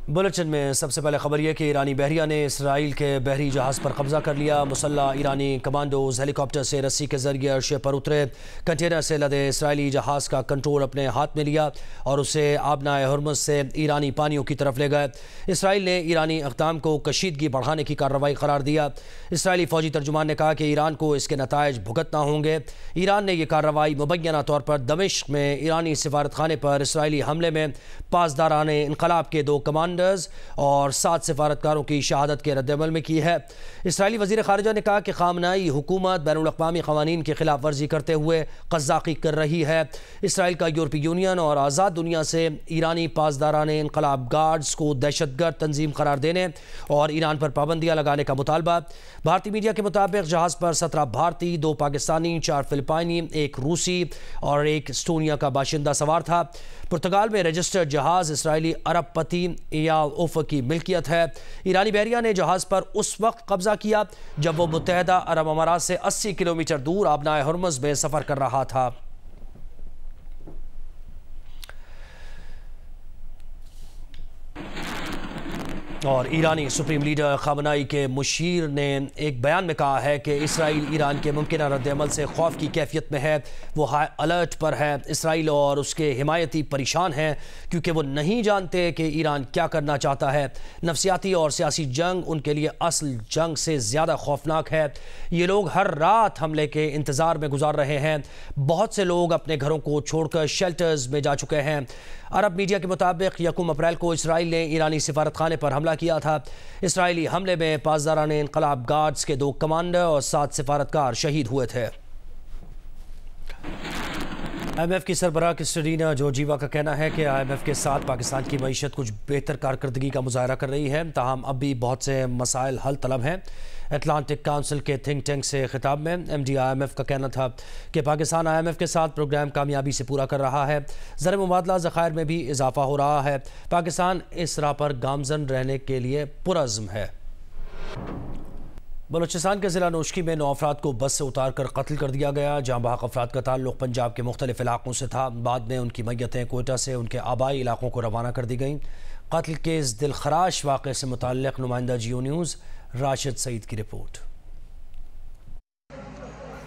Bulletin میں سب سے پہلے خبر یہ کہ ایرانی بحریہ نے اسرائیل کے بحری جہاز پر قبضہ کر لیا۔ مسلح ایرانی کمانڈوز ہیلی کاپٹر سے رسی کے ذریعے عرصے پر اترے، کنٹینر سے لدے اسرائیلی جہاز کا کنٹرول اپنے ہاتھ میں لیا اور اسے آبنائے ہرمز سے ایرانی پانیوں کی طرف لے گئے۔ اسرائیل نے ایرانی اقدام کو کشیدگی بڑھانے کی کارروائی قرار دیا۔ اسرائیلی فوجی ترجمان نے کہا کہ ایران کو اس کے نتائج بھگتنا ہوں گے۔ ایران نے یہ کارروائی مبینہ طور پر دمشق میں ایرانی سفارت خانے پر اسرائیلی حملے میں پاسداران انقلاب کے 2 کمانڈرز اور 7 سفارتکاروں کی شہادت کے رد عمل میں کی ہے۔ اسرائیلی وزیر خارجہ نے کہا کہ خامنائی حکومت بین الاقوامی قوانین کی خلاف ورزی کرتے ہوئے قزاقی کر رہی ہے۔ اسرائیل کا یورپی یونین اور آزاد دنیا سے ایرانی پاسداران انقلاب گارڈز کو دہشت گرد تنظیم قرار دینے اور ایران پر پابندیاں لگانے کا مطالبہ۔ بھارتی میڈیا کے مطابق جہاز پر 17 بھارتی، 2 پاکستانی، 4 فلپائنی، 1 روسی اور 1 اسٹونیا کا باشندہ سوار تھا۔ پرتگال میں رجسٹرڈ جہاز اسرائیلی ارب پتی ایال اوفر کی ملکیت ہے۔ ایرانی بحریہ نے جہاز پر اس وقت قبضہ کیا جب وہ متحدہ عرب امارات سے 80 کلومیٹر دور آبنائے ہرمز میں سفر کر رہا تھا۔ اور ایرانی سپریم لیڈر خامنائی کے مشیر نے ایک بیان میں کہا ہے کہ اسرائیل ایران کے ممکنہ رد عمل سے خوف کی کیفیت میں ہے، وہ ہائی الرٹ پر ہے۔ اسرائیل اور اس کے حمایتی پریشان ہیں کیونکہ وہ نہیں جانتے کہ ایران کیا کرنا چاہتا ہے۔ نفسیاتی اور سیاسی جنگ ان کے لیے اصل جنگ سے زیادہ خوفناک ہے۔ یہ لوگ ہر رات حملے کے انتظار میں گزار رہے ہیں۔ بہت سے لوگ اپنے گھروں کو چھوڑ کر شیلٹرز میں جا چکے ہیں۔ عرب میڈیا کے مطابق 1 اپریل کو اسرائیل نے ایرانی سفارت خانے پر حملہ کیا تھا۔ اسرائیلی حملے میں پاسداران انقلاب گارڈز کے 2 کمانڈر اور 7 سفارتکار شہید ہوئے تھے۔ IMF کی سربراہ کرسٹلینا جورجیوا کا کہنا ہے کہ IMF کے ساتھ پاکستان کی معیشت کچھ بہتر کارکردگی کا مظاہرہ کر رہی ہے، تاہم اب بھی بہت سے مسائل حل طلب ہیں۔ اٹلانٹک کونسل کے تھنک ٹینک سے خطاب میں MD IMF کا کہنا تھا کہ پاکستان IMF کے ساتھ پروگرام کامیابی سے پورا کر رہا ہے۔ زر مبادلہ ذخائر میں بھی اضافہ ہو رہا ہے۔ پاکستان اس راہ پر گامزن رہنے کے لیے پرعزم ہے۔ بلوچستان کے ضلع نوشکی میں 9 افراد کو بس سے اتار کر قتل کر دیا گیا۔ جہاں بحق افراد کا تعلق پنجاب کے مختلف علاقوں سے تھا۔ بعد میں ان کی میتیں کوئٹہ سے ان کے آبائی علاقوں کو روانہ کر دی گئیں۔ قتل کے اس دلخراش واقعے سے متعلق نمائندہ جیو نیوز راشد سعید کی رپورٹ۔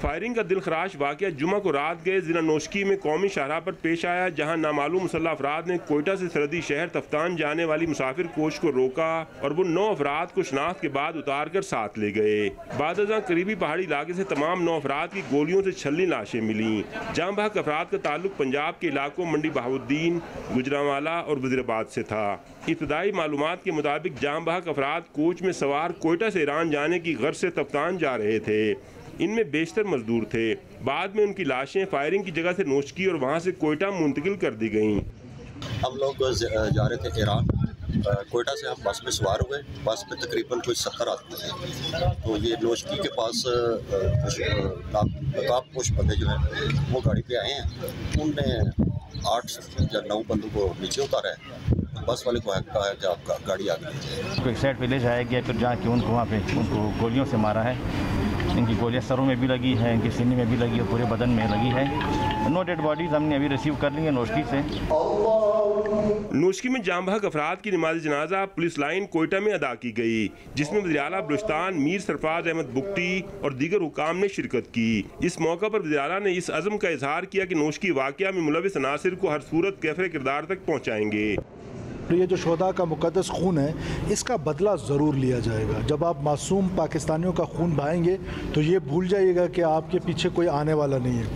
فائرنگ کا دلخراش واقعہ جمعہ کو رات گئے ضلع نوشکی میں قومی شاہراہ پر پیش آیا، جہاں نامعلوم مسلح افراد نے کوئٹہ سے سرحدی شہر تفتان جانے والی مسافر کوچ کو روکا اور وہ 9 افراد کو شناخت کے بعد اتار کر ساتھ لے گئے۔ بعد ازاں قریبی پہاڑی علاقے سے تمام 9 افراد کی گولیوں سے چھلنی لاشیں ملیں۔ جاں بحق افراد کا تعلق پنجاب کے علاقوں منڈی بہاؤالدین، گجرانوالہ اور وزیر آباد سے تھا۔ ابتدائی معلومات کے مطابق جاں بحق افراد کوچ میں سوار کوئٹہ سے ایران جانے کی غرض سے تفتان جا رہے تھے۔ ان میں بیشتر مزدور تھے۔ بعد میں ان کی لاشیں فائرنگ کی جگہ سے نوشکی اور وہاں سے کوئٹہ منتقل کر دی گئیں۔ ہم لوگ جا رہے تھے ایران، کوئٹہ سے ہم بس میں سوار ہوئے۔ بس میں تقریباً کوئی 70 آدمی تھے۔ تو یہ نوشکی کے پاس نقاب پوش بندے جو ہیں وہ گاڑی پہ آئے ہیں۔ ان نے 8 یا 9 بندوں کو نیچے اتارا ہے۔ بس والے کو کہا ہے کہ آپ کا گاڑی آگے لیجیے۔ ایک سائڈ پہ لے جایا گیا، پھر جا کے ان کو وہاں پہ ان کو گولیوں سے مارا ہے۔ ان کی گولیاں سروں میں بھی لگی ہے، ان کی سینے میں بھی لگی ہے، پورے بدن میں لگی ہے۔ 9 ڈیڈ باڈیز ہم نے ابھی ریسیو کر لی ہیں نوشکی سے۔ نوشکی میں جاں بحق افراد کی نماز جنازہ پولیس لائن کوئٹہ میں ادا کی گئی، جس میں وزیر اعلیٰ بلوچستان میر سرفراز احمد بگٹی اور دیگر حکام نے شرکت کی۔ اس موقع پر وزیر اعلیٰ نے اس عزم کا اظہار کیا کہ نوشکی واقعہ میں ملوث عناصر کو ہر صورت کیفر کردار تک پہنچائیں گے۔ یہ جو شہداء کا مقدس خون ہے، اس کا بدلہ ضرور لیا جائے گا۔ جب آپ معصوم پاکستانیوں کا خون بہائیں گے تو یہ بھول جائیے گا کہ آپ کے پیچھے کوئی آنے والا نہیں ہے۔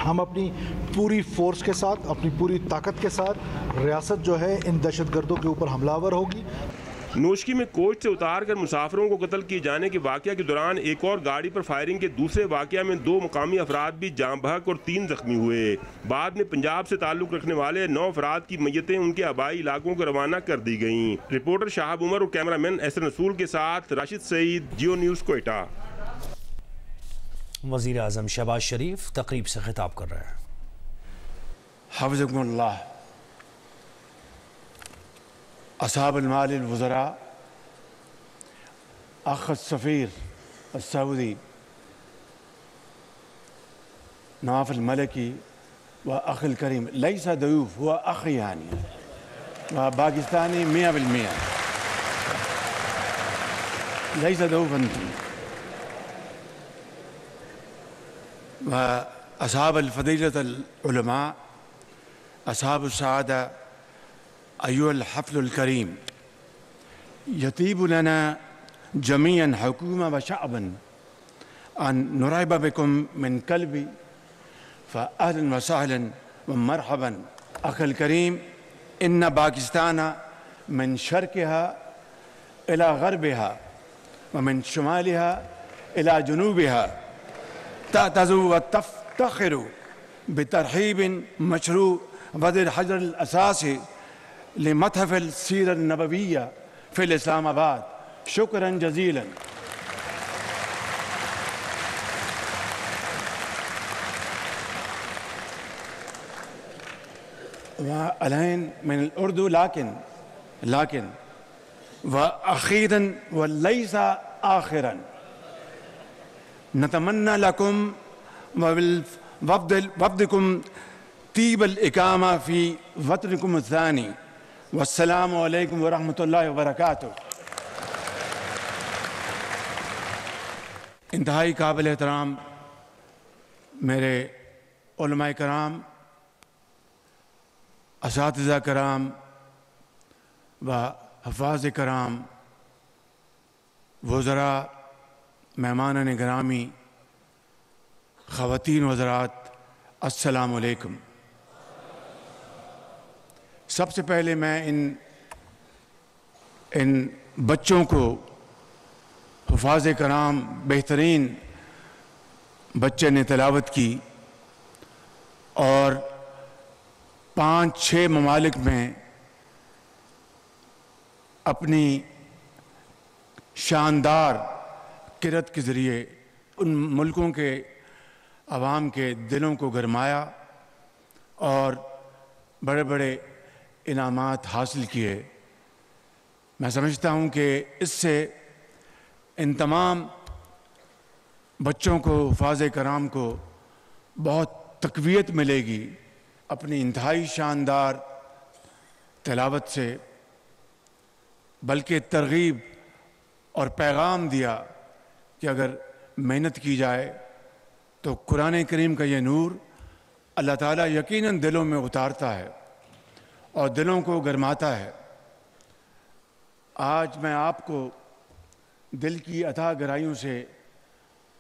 ہم اپنی پوری فورس کے ساتھ، اپنی پوری طاقت کے ساتھ ریاست جو ہے ان دہشت گردوں کے اوپر حملہ آور ہوگی۔ نوشکی میں کوچ سے اتار کر مسافروں کو قتل کیے جانے کے واقعہ کے دوران ایک اور گاڑی پر فائرنگ کے دوسرے واقعہ میں 2 مقامی افراد بھی جاں بحق اور 3 زخمی ہوئے۔ بعد میں پنجاب سے تعلق رکھنے والے 9 افراد کی میتیں ان کے آبائی علاقوں کو روانہ کر دی گئیں۔ رپورٹر شہاب عمر اور کیمرہ مین احسن رسول کے ساتھ راشد سعید، جیو نیوز کوئٹہ۔ وزیر اعظم شہباز شریف تقریب سے خطاب کر رہے ہیں۔ حفظكم الله أصحاب المال الوزراء، أخ السفير السعودي نواف الملكي وأخ الكريم، ليس ضيوف، هو أخ يعني. وباكستاني 100%. ليس ذوبا. وأصحاب الفضيلة العلماء، أصحاب السعادة، أيها الحفل الكريم، يطيب لنا جميعا حكومة وشعبا أن نرحب بكم من قلبي، فأهلا وسهلا ومرحبا أخي الكريم. إن باكستان من شرقها إلى غربها ومن شمالها إلى جنوبها تعتز وتفتخر بترحيب مشروع وضع الحجر الأساسي لمتحف السيرة النبوية في الإسلام آباد. شكرا جزيلا. والآن من الأردو لكن وأخيرا وليس آخرا نتمنى لكم ووفدكم طيب الإقامة في وطنكم الثاني. والسلام علیکم ورحمۃ اللہ وبرکاتہ. انتہائی قابل احترام میرے علماء کرام، اساتذہ کرام و حفاظ کرام، وزراء، مہمانان گرامی، خواتین و حضرات، السلام علیکم. سب سے پہلے میں ان بچوں کو، حفاظ کرام، بہترین بچے نے تلاوت کی اور 5-6 ممالک میں اپنی شاندار قرأت کے ذریعے ان ملکوں کے عوام کے دلوں کو گرمایا اور بڑے بڑے انعامات حاصل کیے. میں سمجھتا ہوں کہ اس سے ان تمام بچوں کو، حفاظ کرام کو بہت تقویت ملے گی اپنی انتہائی شاندار تلاوت سے، بلکہ ترغیب اور پیغام دیا کہ اگر محنت کی جائے تو قرآن کریم کا یہ نور اللہ تعالیٰ یقیناً دلوں میں اتارتا ہے اور دلوں کو گرماتا ہے. آج میں آپ کو دل کی عطا گرائیوں سے،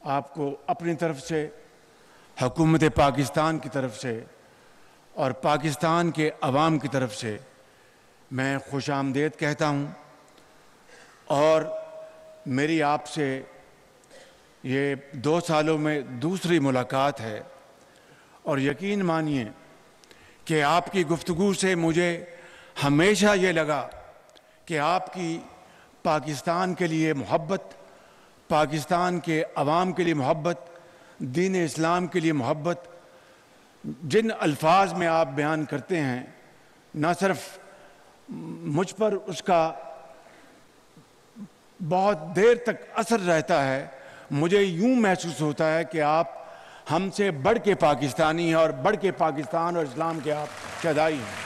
آپ کو اپنی طرف سے، حکومت پاکستان کی طرف سے اور پاکستان کے عوام کی طرف سے میں خوش آمدید کہتا ہوں. اور میری آپ سے یہ 2 سالوں میں دوسری ملاقات ہے اور یقین مانیے کہ آپ کی گفتگو سے مجھے ہمیشہ یہ لگا کہ آپ کی پاکستان کے لیے محبت، پاکستان کے عوام کے لیے محبت، دین اسلام کے لیے محبت، جن الفاظ میں آپ بیان کرتے ہیں، نہ صرف مجھ پر اس کا بہت دیر تک اثر رہتا ہے، مجھے یوں محسوس ہوتا ہے کہ آپ ہم سے بڑھ کے پاکستانی ہیں اور بڑھ کے پاکستان اور اسلام کے آپ شہدائی ہیں.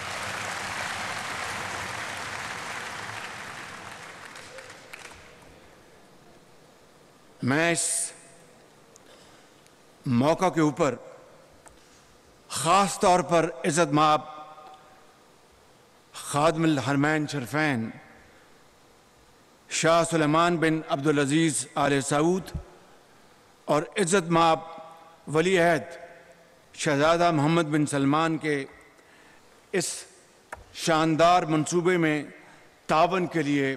میں اس موقع کے اوپر خاص طور پر عزت مآب خادم الحرمین شریفین شاہ سلیمان بن عبدالعزیز آل سعود اور عزت مآب ولی عہد شہزادہ محمد بن سلمان کے اس شاندار منصوبے میں تعاون کے لیے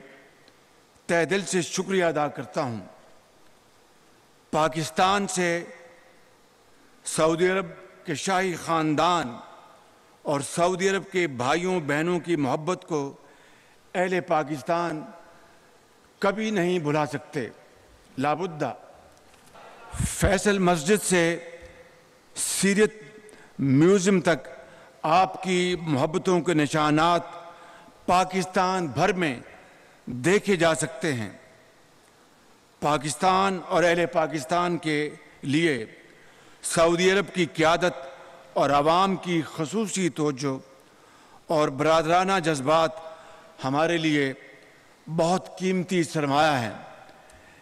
تہ دل سے شکریہ ادا کرتا ہوں. پاکستان سے سعودی عرب کے شاہی خاندان اور سعودی عرب کے بھائیوں بہنوں کی محبت کو اہل پاکستان کبھی نہیں بھلا سکتے. لابدہ فیصل مسجد سے سیرت میوزیم تک آپ کی محبتوں کے نشانات پاکستان بھر میں دیکھے جا سکتے ہیں. پاکستان اور اہل پاکستان کے لیے سعودی عرب کی قیادت اور عوام کی خصوصی توجہ اور برادرانہ جذبات ہمارے لیے بہت قیمتی سرمایہ ہیں۔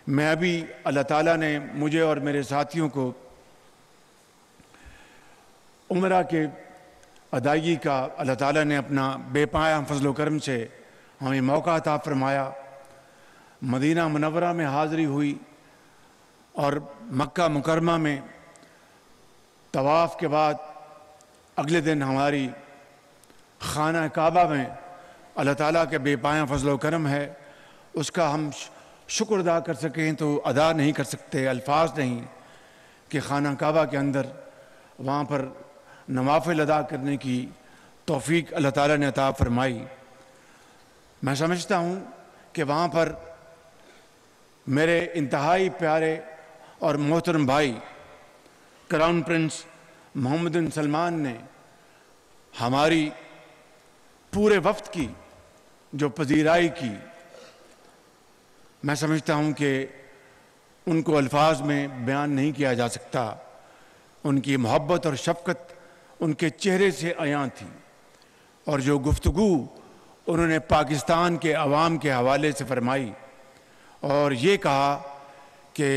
میں ابھی اللہ تعالیٰ نے مجھے اور میرے ساتھیوں کو عمرہ کے ادائیگی کا اللہ تعالیٰ نے اپنا بے پناہ فضل و کرم سے ہمیں موقع عطا فرمایا۔ مدینہ منورہ میں حاضری ہوئی اور مکہ مکرمہ میں طواف کے بعد اگلے دن ہماری خانہ کعبہ میں اللہ تعالیٰ کے بے پناہ فضل و کرم ہے، اس کا ہم شکر ادا کر سکیں تو ادا نہیں کر سکتے، الفاظ نہیں کہ خانہ کعبہ کے اندر وہاں پر نوافل ادا کرنے کی توفیق اللہ تعالیٰ نے عطا فرمائی۔ میں سمجھتا ہوں کہ وہاں پر میرے انتہائی پیارے اور محترم بھائی کراؤن پرنس محمد بن سلمان نے ہماری پورے وفد کی جو پذیرائی کی، میں سمجھتا ہوں کہ ان کو الفاظ میں بیان نہیں کیا جا سکتا۔ ان کی محبت اور شفقت ان کے چہرے سے عیاں تھی، اور جو گفتگو انہوں نے پاکستان کے عوام کے حوالے سے فرمائی اور یہ کہا کہ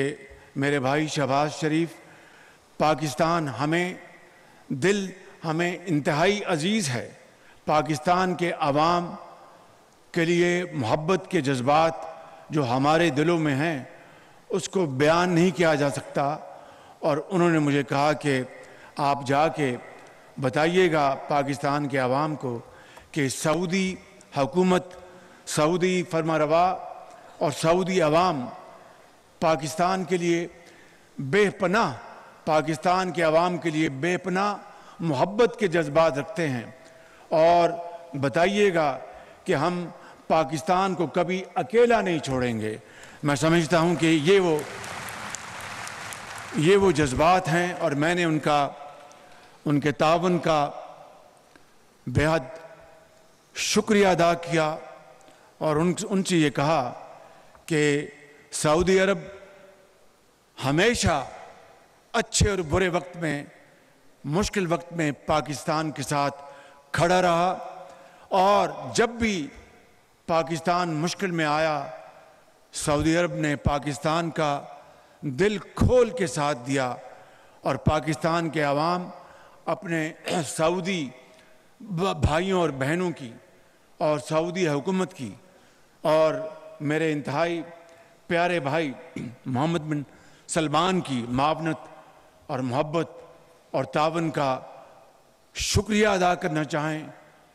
میرے بھائی شہباز شریف، پاکستان ہمیں انتہائی عزیز ہے، پاکستان کے عوام کے لیے محبت کے جذبات جو ہمارے دلوں میں ہیں اس کو بیان نہیں کیا جا سکتا۔ اور انہوں نے مجھے کہا کہ آپ جا کے بتائیے گا پاکستان کے عوام کو کہ سعودی حکومت، سعودی فرمانروا اور سعودی عوام پاکستان کے لیے بے پناہ، پاکستان کے عوام کے لیے بے پناہ محبت کے جذبات رکھتے ہیں، اور بتائیے گا کہ ہم پاکستان کو کبھی اکیلا نہیں چھوڑیں گے۔ میں سمجھتا ہوں کہ یہ وہ جذبات ہیں، اور میں نے ان کے تعاون کا بے حد شکریہ ادا کیا اور ان سے یہ کہا کہ سعودی عرب ہمیشہ اچھے اور برے وقت میں، مشکل وقت میں پاکستان کے ساتھ کھڑا رہا، اور جب بھی پاکستان مشکل میں آیا سعودی عرب نے پاکستان کا دل کھول کے ساتھ دیا، اور پاکستان کے عوام اپنے سعودی بھائیوں اور بہنوں کی اور سعودی حکومت کی اور میرے انتہائی پیارے بھائی محمد بن سلمان کی معاونت اور محبت اور تعاون کا شکریہ ادا کرنا چاہیں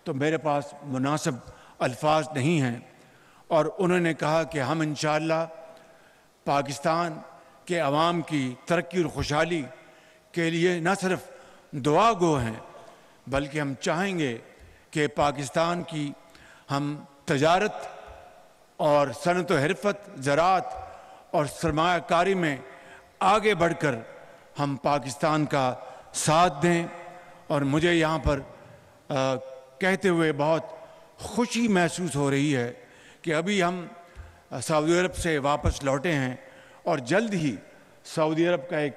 تو میرے پاس مناسب الفاظ نہیں ہیں۔ اور انہوں نے کہا کہ ہم انشاءاللہ پاکستان کے عوام کی ترقی اور خوشحالی کے لیے نہ صرف دعا گو ہیں بلکہ ہم چاہیں گے کہ پاکستان کی ہم تجارت اور صنعت و حرفت، زراعت اور سرمایہ کاری میں آگے بڑھ کر ہم پاکستان کا ساتھ دیں۔ اور مجھے یہاں پر کہتے ہوئے بہت خوشی محسوس ہو رہی ہے کہ ابھی ہم سعودی عرب سے واپس لوٹے ہیں اور جلد ہی سعودی عرب کا ایک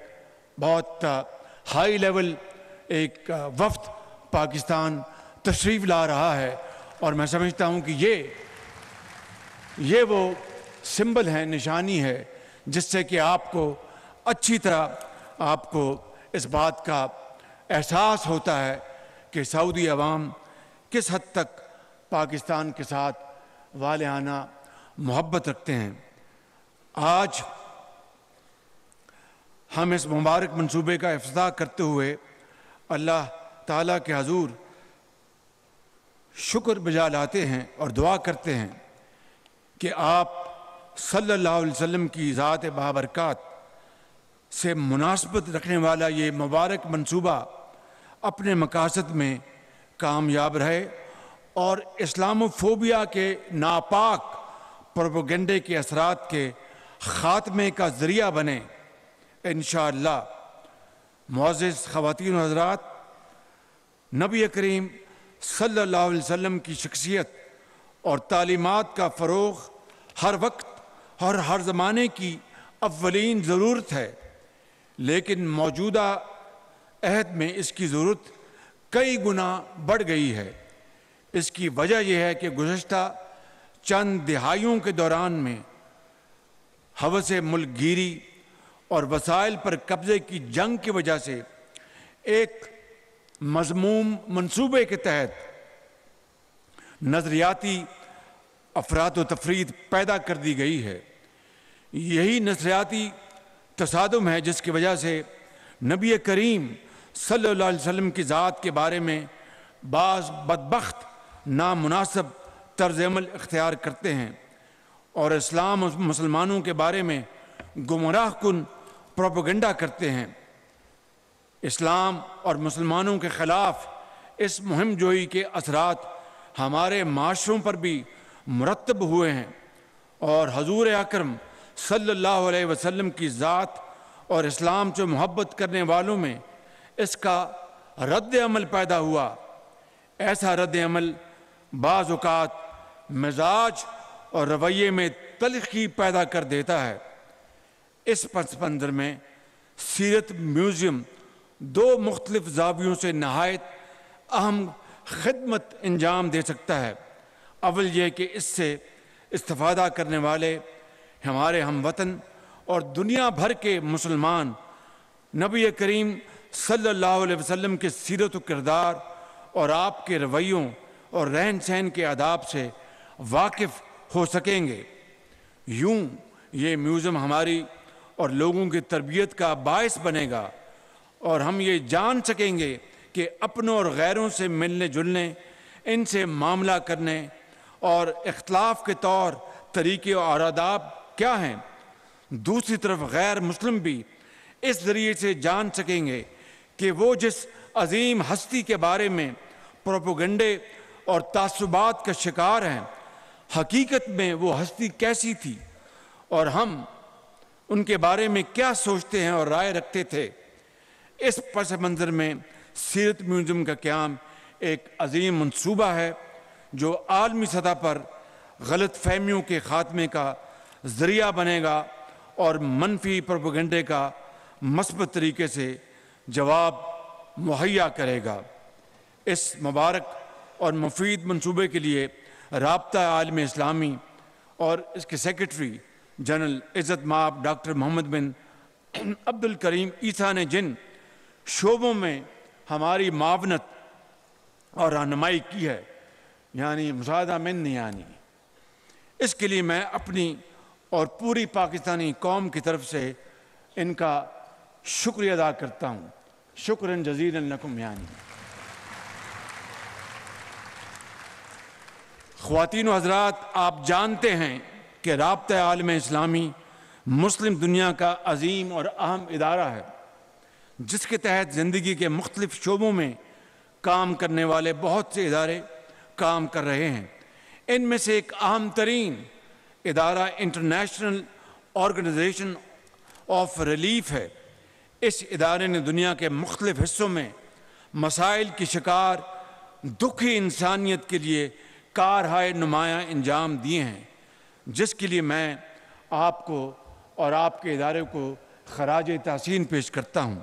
بہت ہائی لیول ایک وفد پاکستان تشریف لا رہا ہے، اور میں سمجھتا ہوں کہ یہ وہ سمبل ہے، نشانی ہے جس سے کہ آپ کو اچھی طرح آپ کو اس بات کا احساس ہوتا ہے کہ سعودی عوام کس حد تک پاکستان کے ساتھ والہانہ محبت رکھتے ہیں۔ آج ہم اس مبارک منصوبے کا افتتاح کرتے ہوئے اللہ تعالیٰ کے حضور شکر بجا لاتے ہیں اور دعا کرتے ہیں کہ آپ صلی اللہ علیہ وسلم کی ذات بابرکات سے مناسبت رکھنے والا یہ مبارک منصوبہ اپنے مقاصد میں کامیاب رہے اور اسلاموفوبیا کے ناپاک پروپیگنڈے کے اثرات کے خاتمے کا ذریعہ بنے انشاءاللہ۔ معزز خواتین و حضرات، نبی کریم صلی اللہ علیہ وسلم کی شخصیت اور تعلیمات کا فروغ ہر وقت اور ہر زمانے کی اولین ضرورت ہے، لیکن موجودہ عہد میں اس کی ضرورت کئی گنا بڑھ گئی ہے۔ اس کی وجہ یہ ہے کہ گزشتہ چند دہائیوں کے دوران میں ہوس ملک گیری اور وسائل پر قبضے کی جنگ کی وجہ سے ایک مذموم منصوبے کے تحت نظریاتی افراد و تفرید پیدا کر دی گئی ہے۔ یہی نظریاتی تصادم ہے جس کی وجہ سے نبی کریم صلی اللہ علیہ وسلم کی ذات کے بارے میں بعض بدبخت نامناسب طرز عمل اختیار کرتے ہیں اور اسلام اور مسلمانوں کے بارے میں گمراہ کن پروپیگنڈا کرتے ہیں۔ اسلام اور مسلمانوں کے خلاف اس مہم جوئی کے اثرات ہمارے معاشروں پر بھی مرتب ہوئے ہیں اور حضور اکرم صلی اللہ علیہ وسلم کی ذات اور اسلام سے محبت کرنے والوں میں اس کا رد عمل پیدا ہوا۔ ایسا رد عمل بعض اوقات مزاج اور رویے میں تلخی پیدا کر دیتا ہے۔ اس پس منظر میں سیرت میوزیم دو مختلف زاویوں سے نہایت اہم خدمت انجام دے سکتا ہے۔ اول یہ کہ اس سے استفادہ کرنے والے ہمارے ہم وطن اور دنیا بھر کے مسلمان نبی کریم صلی اللہ علیہ وسلم کے سیرت و کردار اور آپ کے رویوں اور رہن سہن کے آداب سے واقف ہو سکیں گے۔ یوں یہ میوزیم ہماری اور لوگوں کی تربیت کا باعث بنے گا اور ہم یہ جان سکیں گے کہ اپنوں اور غیروں سے ملنے جلنے، ان سے معاملہ کرنے اور اختلاف کے طور طریقے اور آداب کیا ہیں۔ دوسری طرف غیر مسلم بھی اس ذریعے سے جان سکیں گے کہ وہ جس عظیم ہستی کے بارے میں پروپیگنڈے اور تعصبات کا شکار ہیں، حقیقت میں وہ ہستی کیسی تھی اور ہم ان کے بارے میں کیا سوچتے ہیں اور رائے رکھتے تھے۔ اس پس منظر میں سیرت میوزیم کا قیام ایک عظیم منصوبہ ہے جو عالمی سطح پر غلط فہمیوں کے خاتمے کا ذریعہ بنے گا اور منفی پروپیگنڈے کا مثبت طریقے سے جواب مہیا کرے گا۔ اس مبارک اور مفید منصوبے کے لیے رابطہ عالم اسلامی اور اس کے سیکرٹری جنرل عزت مآب ڈاکٹر محمد بن عبد الکریم عیسیٰ نے جن شعبوں میں ہماری معاونت اور رہنمائی کی ہے، یعنی مساعدہ منی، اس کے لیے میں اپنی اور پوری پاکستانی قوم کی طرف سے ان کا شکریہ ادا کرتا ہوں۔ شکراً جزیلاً لکم۔ خواتین و حضرات، آپ جانتے ہیں کہ رابطہ عالم اسلامی مسلم دنیا کا عظیم اور اہم ادارہ ہے جس کے تحت زندگی کے مختلف شعبوں میں کام کرنے والے بہت سے ادارے کام کر رہے ہیں۔ ان میں سے ایک اہم ترین ادارہ انٹرنیشنل آرگنائزیشن آف ریلیف ہے۔ اس ادارے نے دنیا کے مختلف حصوں میں مسائل کی شکار دکھی انسانیت کے لیے کارہائے نمایاں انجام دیے ہیں، جس کے لیے میں آپ کو اور آپ کے ادارے کو خراج تحسین پیش کرتا ہوں۔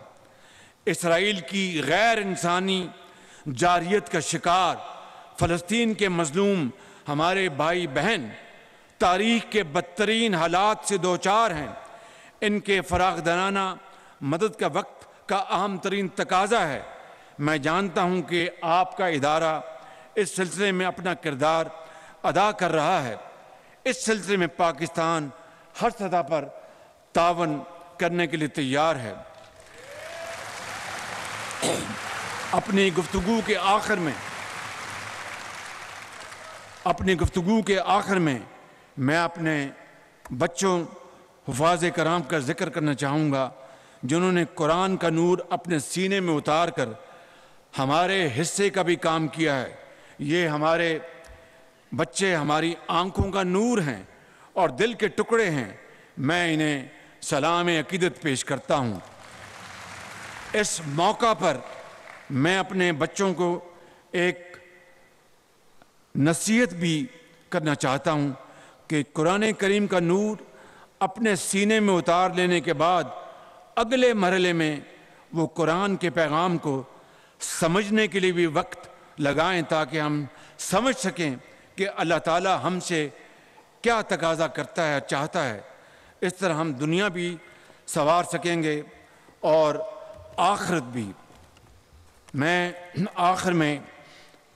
اسرائیل کی غیر انسانی جارحیت کا شکار فلسطین کے مظلوم ہمارے بھائی بہن تاریخ کے بدترین حالات سے دوچار ہیں۔ ان کے فراخدانہ مدد کا وقت کا اہم ترین تقاضا ہے۔ میں جانتا ہوں کہ آپ کا ادارہ اس سلسلے میں اپنا کردار ادا کر رہا ہے۔ اس سلسلے میں پاکستان ہر سطح پر تعاون کرنے کے لیے تیار ہے۔ اپنی گفتگو کے آخر میں میں اپنے بچوں حفاظ کرام کا ذکر کرنا چاہوں گا جنہوں نے قرآن کا نور اپنے سینے میں اتار کر ہمارے حصے کا بھی کام کیا ہے۔ یہ ہمارے بچے ہماری آنکھوں کا نور ہیں اور دل کے ٹکڑے ہیں۔ میں انہیں سلام عقیدت پیش کرتا ہوں۔ اس موقع پر میں اپنے بچوں کو ایک نصیحت بھی کرنا چاہتا ہوں کہ قرآن کریم کا نور اپنے سینے میں اتار لینے کے بعد اگلے مرحلے میں وہ قرآن کے پیغام کو سمجھنے کے لیے بھی وقت لگائیں تاکہ ہم سمجھ سکیں کہ اللہ تعالیٰ ہم سے کیا تقاضا کرتا ہے، چاہتا ہے. اس طرح ہم دنیا بھی سنوار سکیں گے اور آخرت بھی. میں آخر میں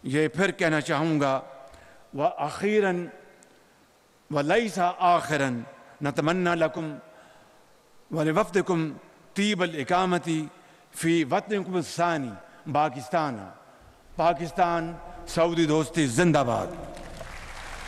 یہ پھر کہنا چاہوں گا وَأَخِيرًا وَلَيْسَ آخِرًا نَتَمَنَّى لَكُمْ وَلِوَفْدِكُمْ طِيبَ الْإِقَامَةِ فِي وطنكم الثاني پاکستان. سعودی دوستی زندہ باد.